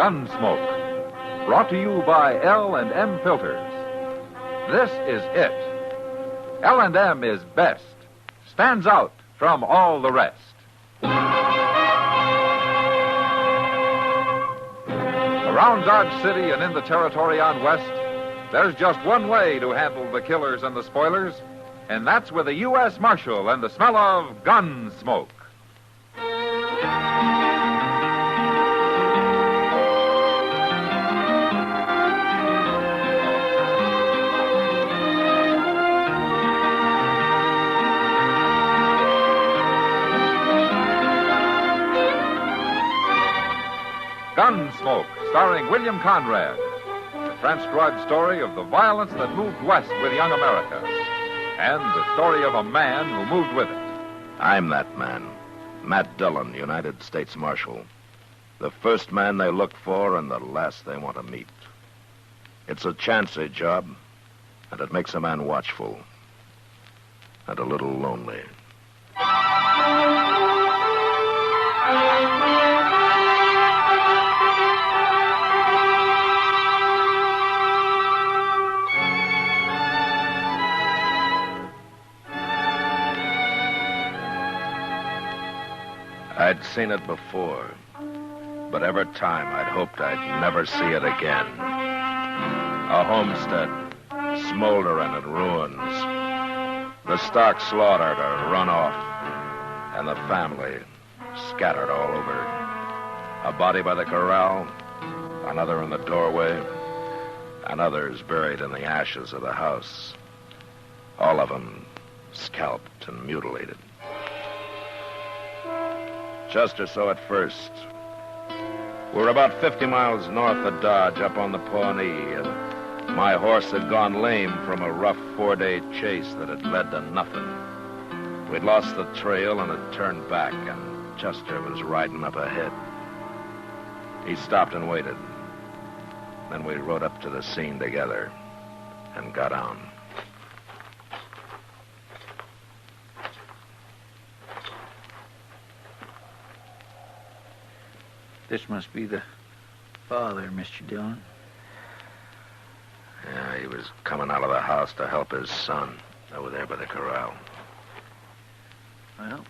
Gunsmoke. Brought to you by L&M Filters. This is it. L&M is best. Stands out from all the rest. Around Dodge City and in the territory on West, there's just one way to handle the killers and the spoilers, and that's with a U.S. Marshal and the smell of Gunsmoke. Gunsmoke, starring William Conrad. The transcribed story of the violence that moved west with young America. And the story of a man who moved with it. I'm that man. Matt Dillon, United States Marshal. The first man they look for and the last they want to meet. It's a chancy job, and it makes a man watchful. And a little lonely. I'd seen it before, but every time I'd hoped I'd never see it again. A homestead, smoldering in ruins. The stock slaughtered or run off, and the family scattered all over. A body by the corral, another in the doorway, and others buried in the ashes of the house. All of them scalped and mutilated. Just or so at first. We're about 50 miles north of Dodge, up on the Pawnee, and my horse had gone lame from a rough 4-day chase that had led to nothing. We'd lost the trail and had turned back, and Chester was riding up ahead. He stopped and waited. Then we rode up to the scene together and got on. This must be the father, Mr. Dillon. Yeah, he was coming out of the house to help his son over there by the corral. Well,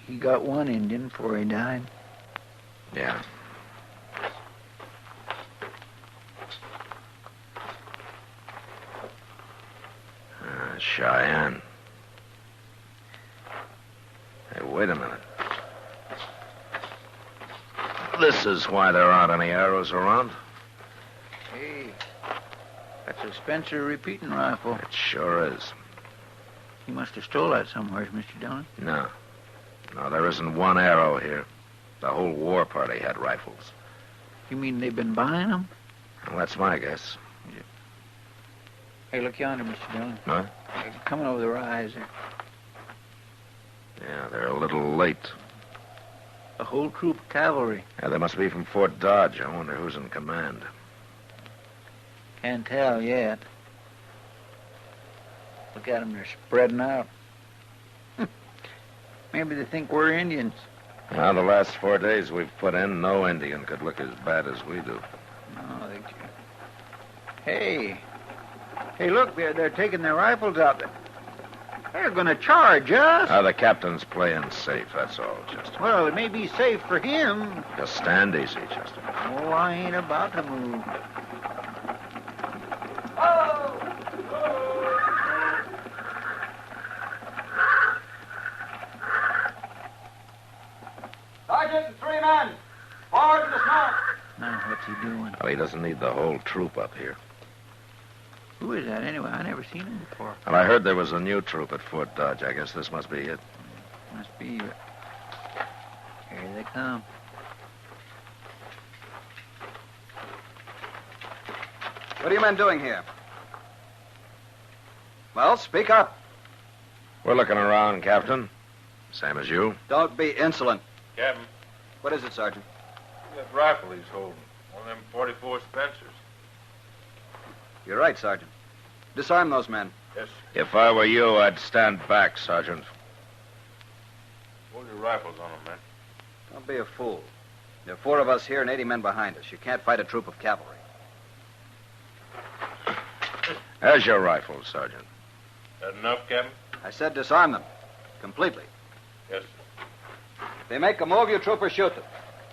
he got one Indian before he died. Yeah. Cheyenne. Hey, wait a minute. This is why there aren't any arrows around. Hey, that's a Spencer repeating rifle. It sure is. He must have stole that somewhere, Mr. Dillon. No, there isn't one arrow here. The whole war party had rifles. You mean they've been buying them? Well, that's my guess. Yeah. Hey, look yonder, Mr. Dillon. Huh? They're coming over the rise there. Yeah, they're a little late. A whole troop of cavalry. Yeah, they must be from Fort Dodge. I wonder who's in command. Can't tell yet. Look at them, they're spreading out. Maybe they think we're Indians. Now, the last 4 days we've put in, no Indian could look as bad as we do. No, they can't. Hey, look, they're taking their rifles out. They're going to charge us. The captain's playing safe, that's all, Chester. Well, it may be safe for him. Just stand easy, Chester. Oh, I ain't about to move. Sergeant and 3 men. Forward to the smoke. Now, what's he doing? Well, he doesn't need the whole troop up here. Who is that, anyway? I never seen him before. Well, I heard there was a new troop at Fort Dodge. I guess this must be it. Must be. Here they come. What are you men doing here? Well, speak up. We're looking around, Captain. Same as you. Don't be insolent. Captain, What is it, Sergeant? that rifle he's holding. One of them 44 Spencers. You're right, Sergeant. Disarm those men. Yes, If I were you, I'd stand back, Sergeant. hold your rifles on them, man. Don't be a fool. There are 4 of us here and 80 men behind us. You can't fight a troop of cavalry. There's your rifle, Sergeant. That enough, Captain? I said disarm them. Completely. Yes, sir. If they make a move, you troopers shoot them.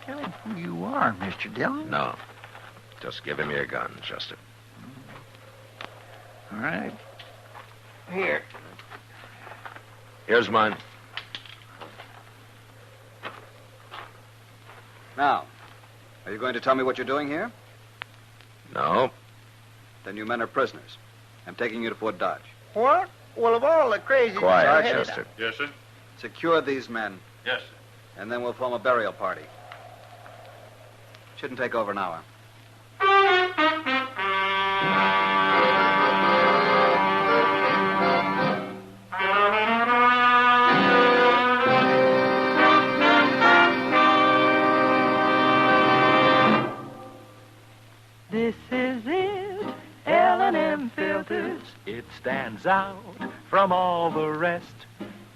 Tell him who you are, Mr. Dillon. No. Just give him your gun, Chester. All right. Here. Here's mine. Now, are you going to tell me what you're doing here? No. Then you men are prisoners. I'm taking you to Fort Dodge. What? Well, of all the crazy... Quiet, Chester. Yes, sir. Secure these men, Yes, sir. and then we'll form a burial party. Shouldn't take over an hour. This is it, L&M filters. It stands out from all the rest.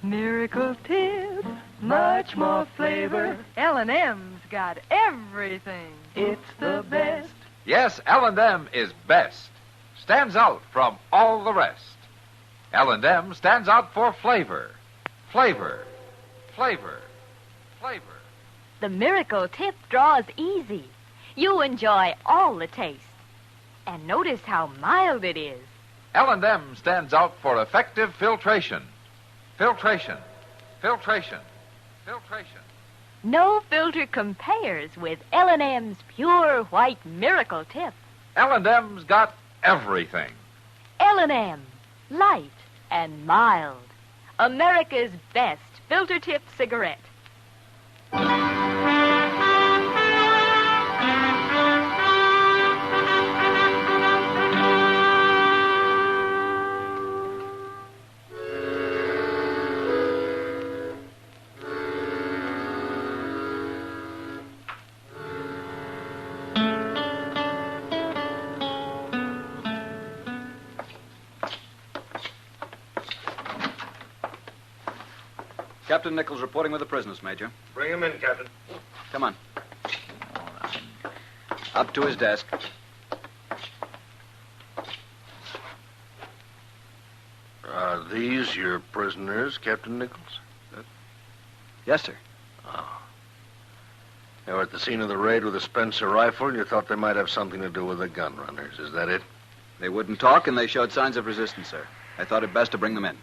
Miracle tip, much more flavor. L&M's got everything. It's the best. Yes, L&M is best. Stands out from all the rest. L&M stands out for flavor. Flavor. Flavor. Flavor. The Miracle Tip draws easy. You enjoy all the taste. And notice how mild it is. L&M stands out for effective filtration. Filtration. Filtration. Filtration. No filter compares with L&M's pure white Miracle Tip. L&M's got everything. L&M, light and mild. America's best filter tip cigarette. Captain Nichols reporting with the prisoners, Major. Bring him in, Captain. Come on. Up to his desk. Are these your prisoners, Captain Nichols? Yes, sir. Oh. They were at the scene of the raid with a Spencer rifle, and you thought they might have something to do with the gun runners. Is that it? They wouldn't talk, and they showed signs of resistance, sir. I thought it best to bring them in.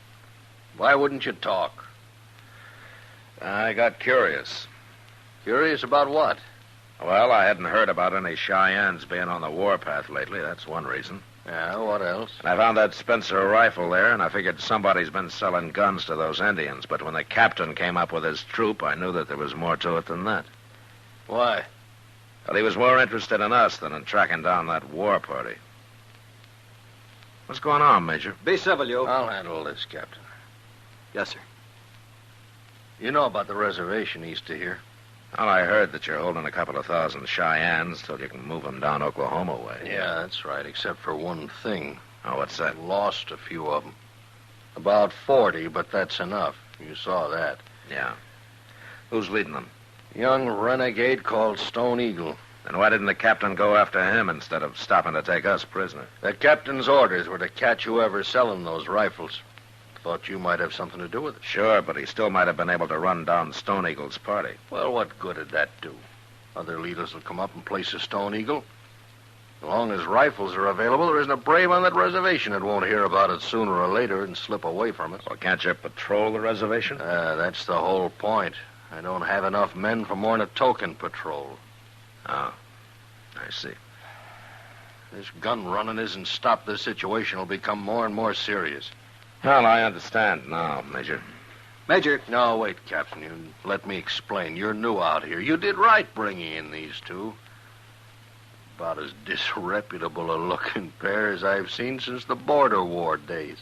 Why wouldn't you talk? I got curious. Curious about what? Well, I hadn't heard about any Cheyennes being on the warpath lately. That's one reason. Yeah, what else? I found that Spencer rifle there, and I figured somebody's been selling guns to those Indians. But when the captain came up with his troop, I knew that there was more to it than that. Why? Well, he was more interested in us than in tracking down that war party. What's going on, Major? Be civil, you. I'll handle this, Captain. Yes, sir. You know about the reservation east of here? Well, I heard that you're holding a couple of thousand Cheyennes till you can move them down Oklahoma way. Yeah, that's right, except for one thing. Oh, what's that? Lost a few of them. About 40, but that's enough. You saw that. Yeah. Who's leading them? Young renegade called Stone Eagle. Then why didn't the captain go after him instead of stopping to take us prisoner? The captain's orders were to catch whoever's selling those rifles. Thought you might have something to do with it. Sure, but he still might have been able to run down Stone Eagle's party. Well, what good did that do? Other leaders will come up and place a Stone Eagle. As long as rifles are available, there isn't a brave on that reservation that won't hear about it sooner or later and slip away from it. Well, can't you patrol the reservation? That's the whole point. I don't have enough men for more than a token patrol. Oh, I see. This gun running isn't stopped, this situation will become more and more serious. Well, I understand now, Major. Major. No, wait, Captain. You let me explain. You're new out here. You did right bringing in these two. About as disreputable a looking pair as I've seen since the border war days.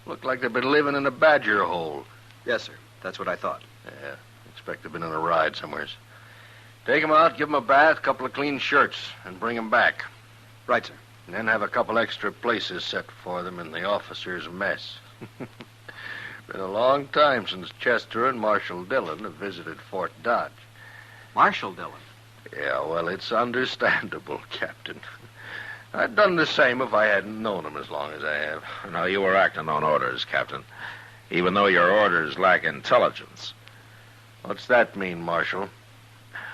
Look like they've been living in a badger hole. Yes, sir. That's what I thought. Yeah, expect they've been on a ride somewheres. Take them out, give them a bath, couple of clean shirts, and bring them back. Right, sir. And then have a couple extra places set for them in the officers' mess. Been a long time since Chester and Marshal Dillon have visited Fort Dodge. Marshal Dillon? Yeah, well, it's understandable, Captain. I'd done the same if I hadn't known him as long as I have. No, you were acting on orders, Captain. Even though your orders lack intelligence. What's that mean, Marshal?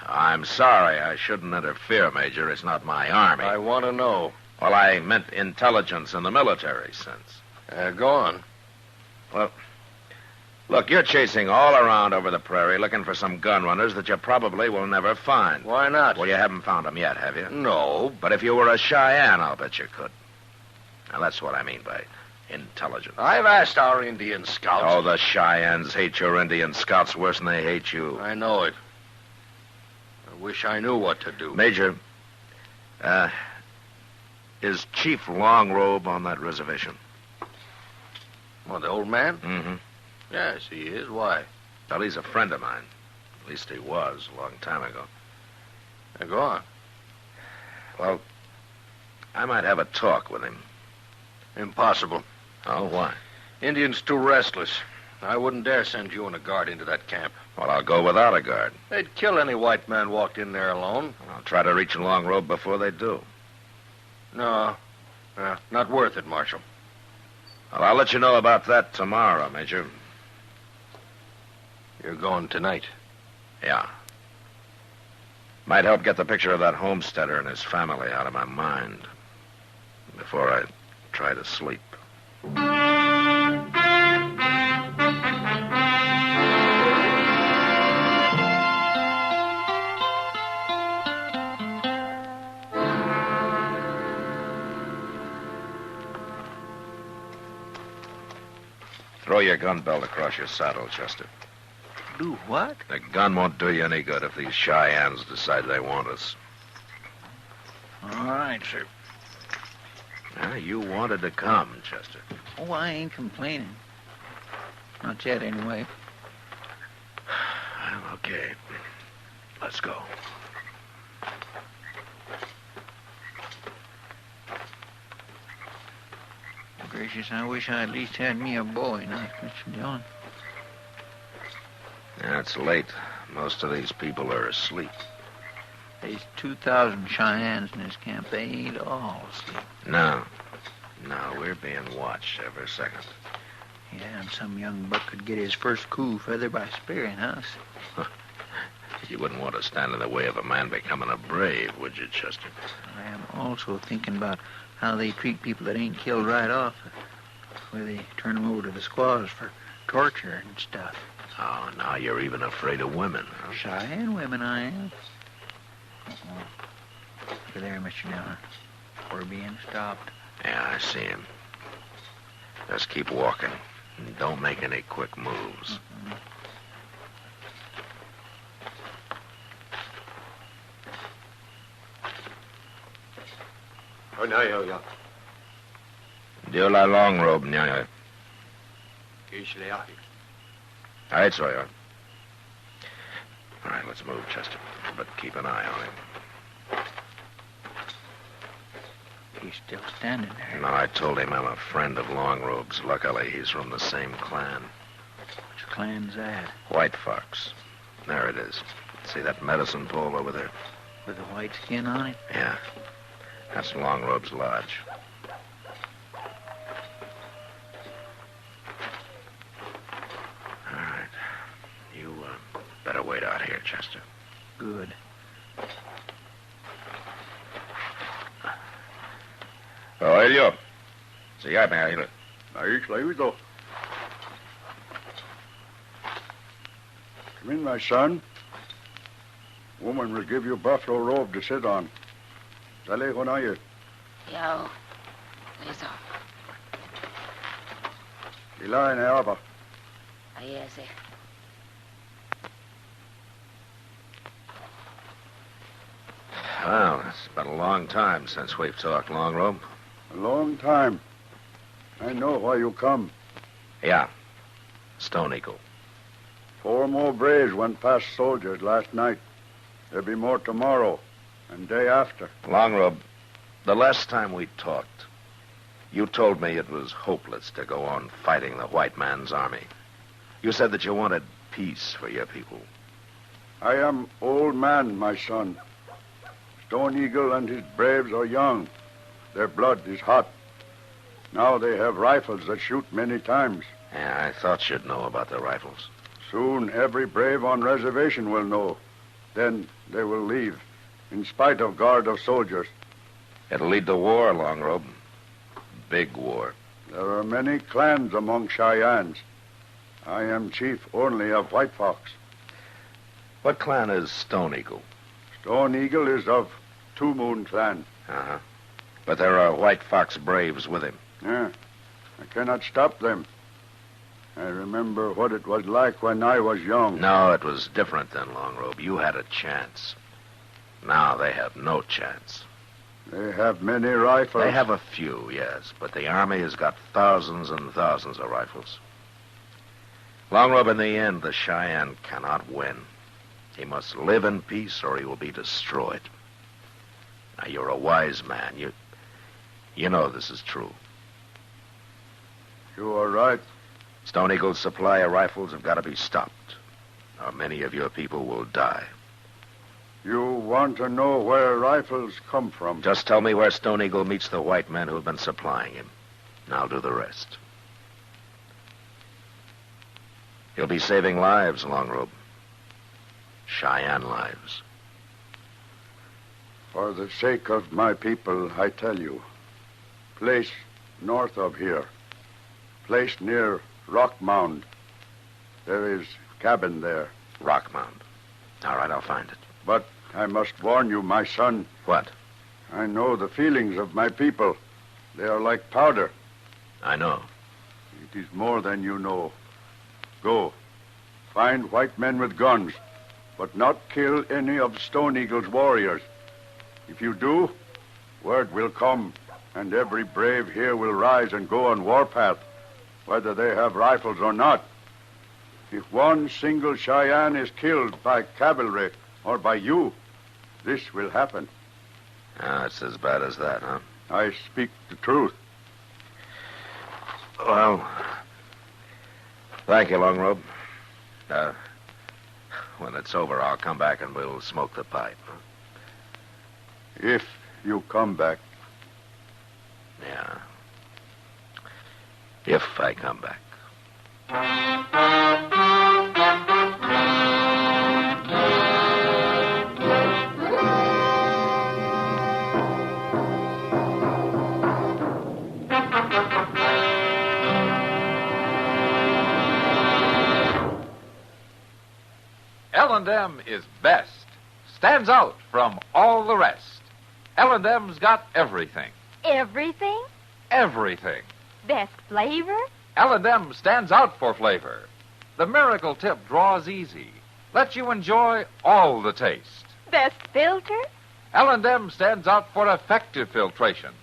I'm sorry. I shouldn't interfere, Major. It's not my army. I want to know. Well, I meant intelligence in the military sense. Go on. Well, look, you're chasing all around over the prairie looking for some gun runners that you probably will never find. Why not? Well, you haven't found them yet, have you? No. But if you were a Cheyenne, I'll bet you could. Now, that's what I mean by intelligence. I've asked our Indian scouts. Oh, the Cheyennes hate your Indian scouts worse than they hate you. I know it. I wish I knew what to do. Major, is Chief Longrobe on that reservation? Oh, the old man? Mm-hmm. Yes, he is. Why? Well, he's a friend of mine. At least he was a long time ago. Now, go on. Well, I might have a talk with him. Impossible. Oh, why? Indians too restless. I wouldn't dare send you and a guard into that camp. Well, I'll go without a guard. They'd kill any white man walked in there alone. I'll try to reach Longrobe before they do. No. Not worth it, Marshal. Well, I'll let you know about that tomorrow, Major. You're going tonight. Yeah. Might help get the picture of that homesteader and his family out of my mind before I try to sleep. Throw your gun belt across your saddle, Chester. Do what? The gun won't do you any good if these Cheyennes decide they want us. All right, sir. Now, you wanted to come, Chester. Oh, I ain't complaining. Not yet, anyway. Well, okay. Let's go. Gracious, I wish I at least had me a boy, not Mr. Dillon. Yeah, it's late. Most of these people are asleep. There's 2,000 Cheyennes in this camp. They ain't all asleep. No, we're being watched every second. Yeah, and some young buck could get his first cool feather by spearing us. You wouldn't want to stand in the way of a man becoming a brave, would you, Chester? I am also thinking about how they treat people that ain't killed right off, where they turn them over to the squaws for torture and stuff. Oh, now you're even afraid of women, huh? Cheyenne women, I am. Over there, Mr. Dillon. We're being stopped. Yeah, I see him. Just keep walking. And don't make any quick moves. Oh, no, yo. Dieu la Longrobe, nyaya. All right, Sawyer. All right, let's move, Chester. But keep an eye on him. He's still standing there. No, I told him I'm a friend of Longrobe's. Luckily, he's from the same clan. Which clan's that? White Fox. There it is. See that medicine pole over there? With the white skin on it? Yeah. That's Longrobe's lodge. All right. You better wait out here, Chester. Good. Oh, Elio. Sí, ahí, Ahí, Clavito. Come in, my son. Woman will give you buffalo robe to sit on. Dale con ella. Yo. Eso. Dila en Aba. Ahí ese. Well, it's been a long time since we've talked, Longrobe. A long time. I know why you come. Yeah. Stone Eagle. 4 more braves went past soldiers last night. There'll be more tomorrow and day after. Longrobe, the last time we talked, you told me it was hopeless to go on fighting the white man's army. You said that you wanted peace for your people. I am old man, my son. Stone Eagle and his braves are young. Their blood is hot. Now they have rifles that shoot many times. Yeah, I thought you'd know about the rifles. Soon every brave on reservation will know. Then they will leave, in spite of guard of soldiers. It'll lead to war, Longrobe. Big war. There are many clans among Cheyennes. I am chief only of White Fox. What clan is Stone Eagle? Stone Eagle is of Two Moon clan. Uh-huh. But there are White Fox braves with him. Yeah, I cannot stop them. I remember what it was like when I was young. No, it was different then, Longrobe. You had a chance. Now they have no chance. They have many rifles. They have a few, yes, but the Army has got thousands and thousands of rifles. Longrobe, in the end, the Cheyenne cannot win. He must live in peace or he will be destroyed. Now, you're a wise man. You know this is true. You are right. Stone Eagle's supply of rifles have got to be stopped, or many of your people will die. You want to know where rifles come from? Just tell me where Stone Eagle meets the white men who have been supplying him, and I'll do the rest. You'll be saving lives, Longrobe. Cheyenne lives. For the sake of my people, I tell you. Place north of here. Place near Rock Mound. There is cabin there. Rock Mound. All right, I'll find it. But I must warn you, my son. What? I know the feelings of my people. They are like powder. I know. It is more than you know. Go. Find white men with guns, but not kill any of Stone Eagle's warriors. If you do, word will come, and every brave here will rise and go on warpath, whether they have rifles or not. If one single Cheyenne is killed by cavalry or by you, this will happen. Ah, it's as bad as that, huh? I speak the truth. Well, thank you, Longrobe. When it's over, I'll come back and we'll smoke the pipe. If you come back. Yeah. If I come back. L&M is best. Stands out from all the rest. L&M's got everything. Everything? Everything. Best flavor? L&M stands out for flavor. The miracle tip draws easy. Lets you enjoy all the taste. Best filter? L&M stands out for effective filtration.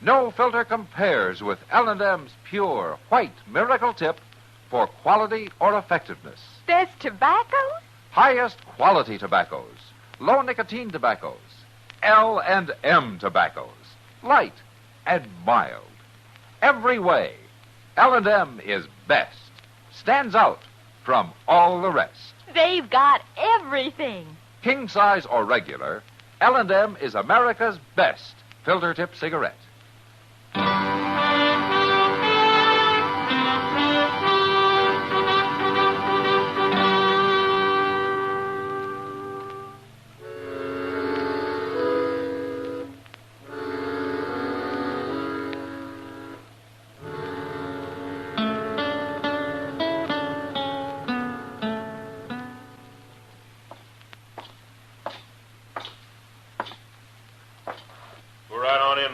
No filter compares with L&M's pure, white miracle tip for quality or effectiveness. Best tobacco? Highest quality tobaccos. Low nicotine tobaccos. L&M tobaccos. Light and mild. Every way, L&M is best. Stands out from all the rest. They've got everything. King size or regular, L&M is America's best filter tip cigarette.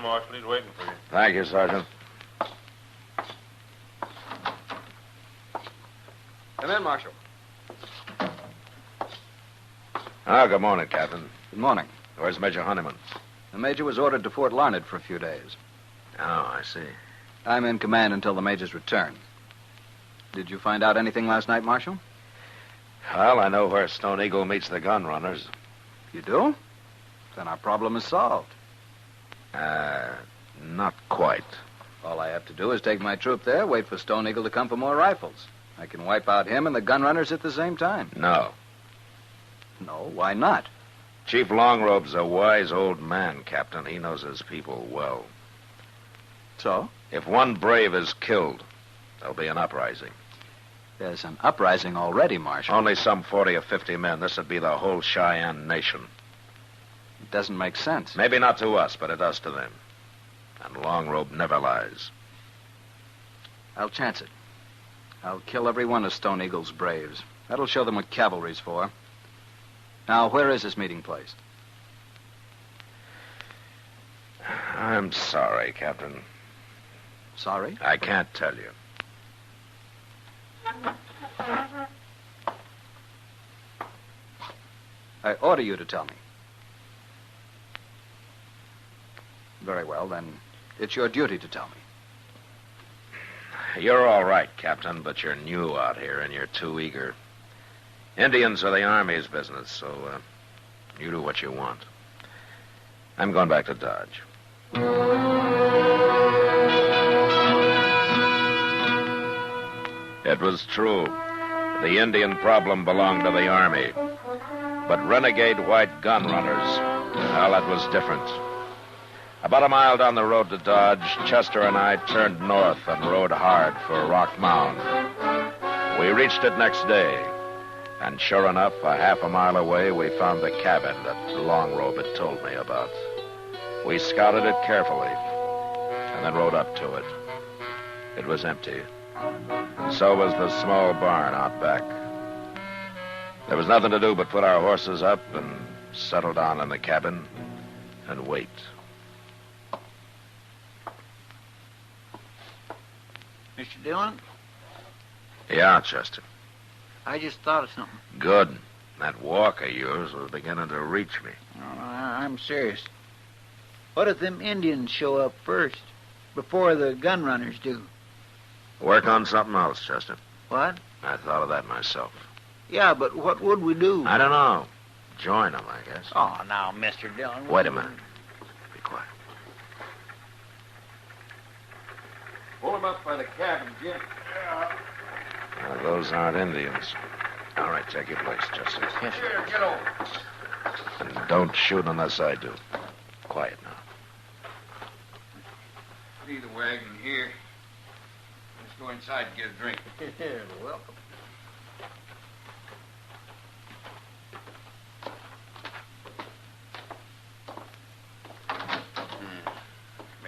Marshal. He's waiting for you. Thank you, Sergeant. Come in, Marshal. Good morning, Captain. Good morning. Where's Major Honeyman? The Major was ordered to Fort Larned for a few days. Oh, I see. I'm in command until the Major's return. Did you find out anything last night, Marshal? Well, I know where Stone Eagle meets the gun runners. You do? Then our problem is solved. Not quite. All I have to do is take my troop there, wait for Stone Eagle to come for more rifles. I can wipe out him and the gun runners at the same time. No. No, why not? Chief Longrobe's a wise old man, Captain. He knows his people well. So? If one brave is killed, there'll be an uprising. There's an uprising already, Marshal. Only some 40 or 50 men. This would be the whole Cheyenne nation. It doesn't make sense. Maybe not to us, but it does to them. And Longrobe never lies. I'll chance it. I'll kill every one of Stone Eagle's braves. That'll show them what cavalry's for. Now, where is this meeting place? I'm sorry, Captain. Sorry? I can't tell you. I order you to tell me. Very well, then. It's your duty to tell me. You're all right, Captain, but you're new out here and you're too eager. Indians are the Army's business, so you do what you want. I'm going back to Dodge. It was true. The Indian problem belonged to the Army. But renegade white gun runners, well, that was different. About a mile down the road to Dodge, Chester and I turned north and rode hard for Rock Mound. We reached it next day, and sure enough, a half a mile away, we found the cabin that Longrobe had told me about. We scouted it carefully, and then rode up to it. It was empty, and so was the small barn out back. There was nothing to do but put our horses up and settle down in the cabin and wait. Mr. Dillon, Yeah, Chester. I just thought of something. Good. That walk of yours was beginning to reach me. No, I'm serious. What if them Indians show up first, before the gun runners do? Work on something else, Chester. What? I thought of that myself. Yeah, but what would we do? I don't know. Join them, I guess. Oh, now, Mr. Dillon. Wait a minute. Be quiet. Pull him up by the cabin, Jim. Now, those aren't Indians. All right, take your place, Chester. Yes, sir. Here, get over. And don't shoot unless I do. Quiet now. Leave the wagon here. Let's go inside and get a drink. Welcome.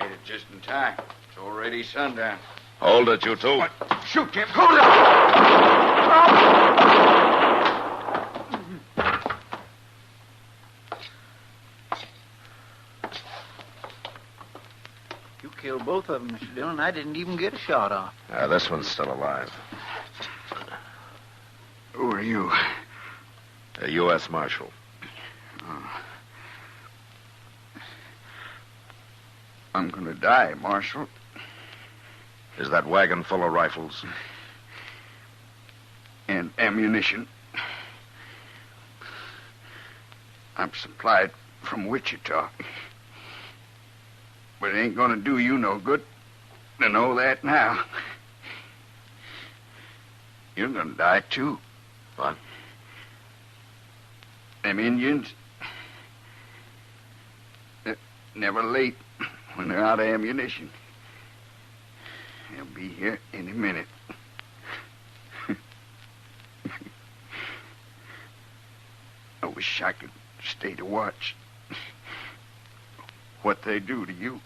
Made it just in time. It's already sundown. Hold it, you two. What? Shoot, Jim. Hold it! You killed both of them, Mr. Dillon. I didn't even get a shot off. This one's still alive. Who are you? A U.S. Marshal. I'm going to die, Marshal. Is that wagon full of rifles? And ammunition. I'm supplied from Wichita. But it ain't going to do you no good to know that now. You're going to die, too. What? Them Indians, they're never late when they're out of ammunition. They'll be here any minute. I wish I could stay to watch what they do to you.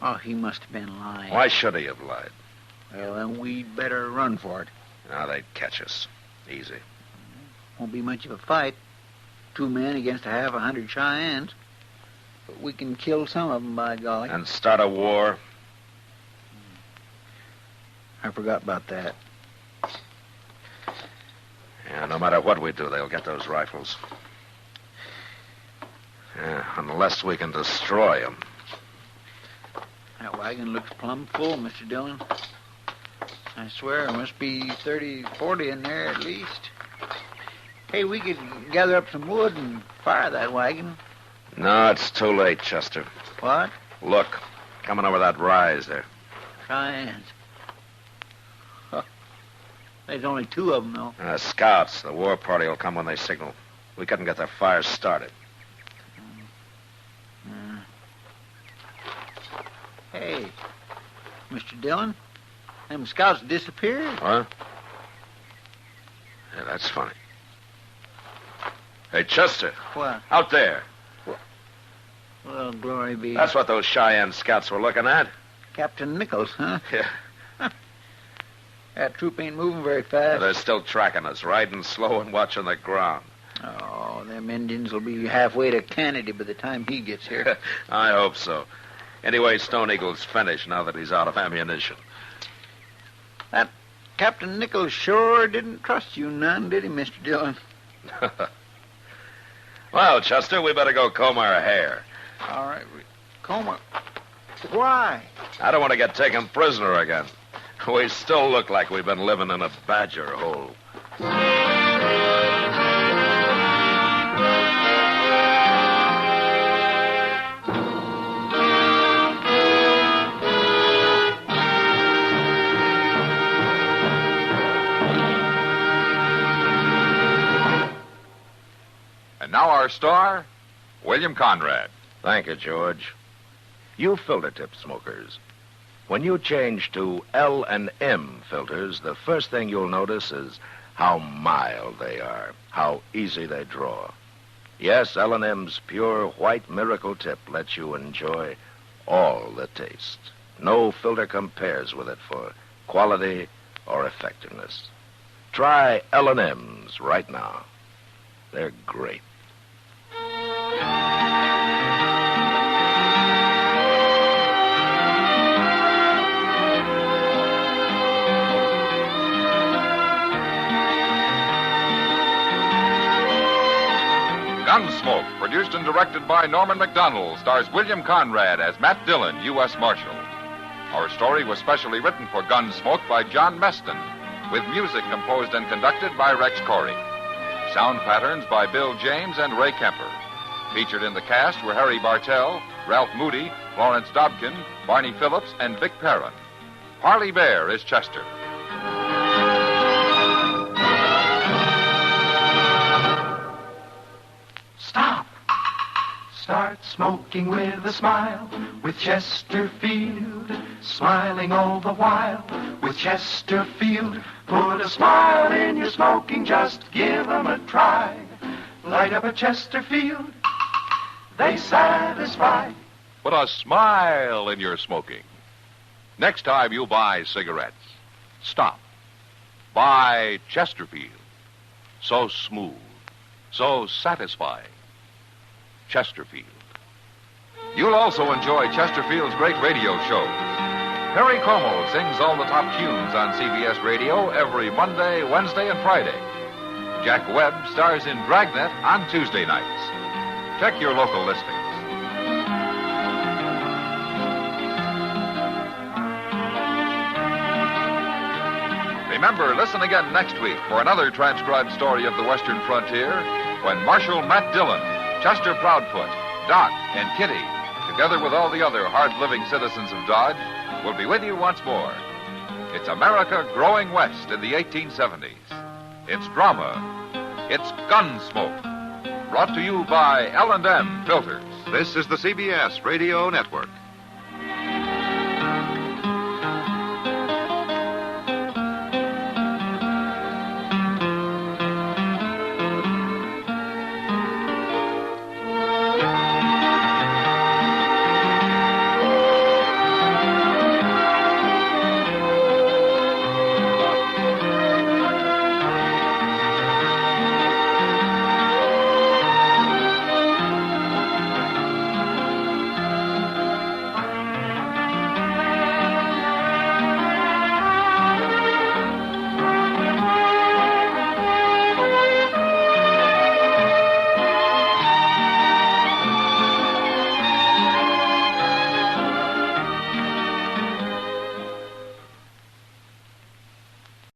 Oh, he must have been lying. Why should he have lied? Well, then we'd better run for it. Now they'd catch us. Easy. Won't be much of a fight. 2 men against 100 Cheyennes. But we can kill some of them, by golly. And start a war. I forgot about that. Yeah, no matter what we do, they'll get those rifles. Yeah, unless we can destroy them. That wagon looks plumb full, Mr. Dillon. I swear there must be 30, 40 in there at least. Hey, we could gather up some wood and fire that wagon. No, it's too late, Chester. What? Look, coming over that rise there. Cheyennes. Huh. There's only 2 of them, though. Scouts. The war party will come when they signal. We couldn't get their fire started. Hey, Mr. Dillon, them scouts disappeared. What? Yeah, that's funny. Hey, Chester. What? Out there. Well, glory be. That's what those Cheyenne scouts were looking at. Captain Nichols, huh? Yeah. That troop ain't moving very fast. They're still tracking us, riding slow and watching the ground. Oh, them Indians will be halfway to Kennedy by the time he gets here. I hope so. Anyway, Stone Eagle's finished now that he's out of ammunition. That Captain Nichols sure didn't trust you none, did he, Mr. Dillon? Well, Chester, we better go comb our hair. All right, Comer. Why? I don't want to get taken prisoner again. We still look like we've been living in a badger hole. And now our star, William Conrad. Thank you, George. You filter tip smokers. When you change to L&M filters, the first thing you'll notice is how mild they are, how easy they draw. Yes, L&M's pure white miracle tip lets you enjoy all the taste. No filter compares with it for quality or effectiveness. Try L&M's right now. They're great. Gunsmoke, produced and directed by Norman MacDonald, stars William Conrad as Matt Dillon, U.S. Marshal. Our story was specially written for Gunsmoke by John Meston, with music composed and conducted by Rex Corey. Sound patterns by Bill James and Ray Kemper. Featured in the cast were Harry Bartell, Ralph Moody, Lawrence Dobkin, Barney Phillips, and Vic Perrin. Harley Bear is Chester. Stop. Start smoking with a smile, with Chesterfield, smiling all the while. With Chesterfield, put a smile in your smoking, just give 'em a try. Light up a Chesterfield, they satisfy. Put a smile in your smoking. Next time you buy cigarettes, stop. Buy Chesterfield. So smooth, so satisfying. Chesterfield. You'll also enjoy Chesterfield's great radio shows. Perry Como sings all the top tunes on CBS Radio every Monday, Wednesday, and Friday. Jack Webb stars in Dragnet on Tuesday nights. Check your local listings. Remember, listen again next week for another transcribed story of the Western frontier when Marshal Matt Dillon, Chester Proudfoot, Doc, and Kitty, together with all the other hard-living citizens of Dodge, will be with you once more. It's America growing west in the 1870s. It's drama. It's Gunsmoke. Brought to you by L&M Filters. This is the CBS Radio Network.